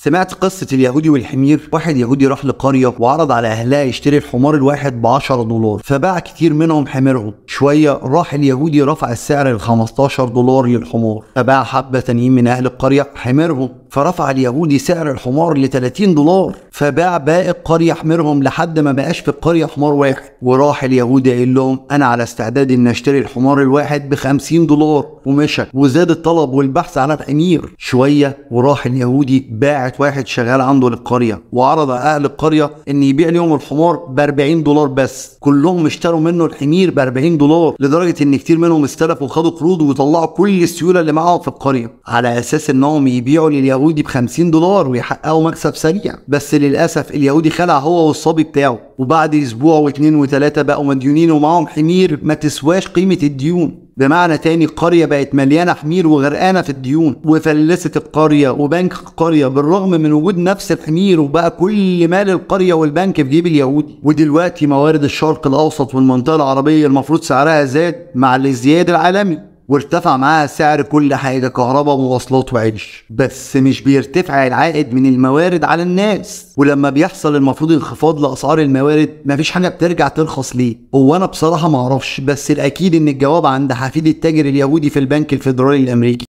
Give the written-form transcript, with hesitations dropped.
سمعت قصة اليهودي والحمير؟ واحد يهودي راح لقرية وعرض على أهلها يشتري الحمار الواحد ب10 دولار، فباع كتير منهم حميرهم. شوية راح اليهودي رفع السعر ل15 دولار للحمار، فباع حبة تانيين من أهل القرية حميرهم، فرفع اليهودي سعر الحمار ل30 دولار، فباع باقي القرية حميرهم لحد ما بقاش في القرية حمار واحد. وراح اليهودي قايل لهم أنا على استعداد إن أشتري الحمار الواحد ب50 دولار، ومشى وزاد الطلب والبحث عن الحمير. شوية وراح اليهودي باعت واحد شغال عنده للقرية وعرض على أهل القرية إن يبيع لهم الحمار ب40 دولار بس. كلهم اشتروا منه الحمير ب40 دولار، لدرجة إن كتير منهم استلفوا وخدوا قروض وطلعوا كل السيولة اللي معاهم في القرية على أساس إنهم يبيعوا لليهودي ب50 دولار ويحققوا مكسب سريع. بس للأسف اليهودي خلع هو والصبي بتاعه، وبعد أسبوع واتنين وتلاتة بقوا مديونين ومعاهم حمير ما تسواش قيمة الديون. بمعنى تاني القرية بقت مليانة حمير وغرقانة في الديون، وفلست القرية وبنك القرية بالرغم من وجود نفس الحمير، وبقى كل مال القرية والبنك في جيب اليهودي. ودلوقتي موارد الشرق الأوسط والمنطقة العربية المفروض سعرها زاد مع الازدياد العالمي، وارتفع معاها سعر كل حاجة، كهرباء ومواصلات وعيش. بس مش بيرتفع العائد من الموارد على الناس، ولما بيحصل المفروض انخفاض لأسعار الموارد مفيش حاجة بترجع ترخص ليه؟ هو أنا بصراحة معرفش، بس الأكيد إن الجواب عند حفيد التاجر اليهودي في البنك الفيدرالي الأمريكي.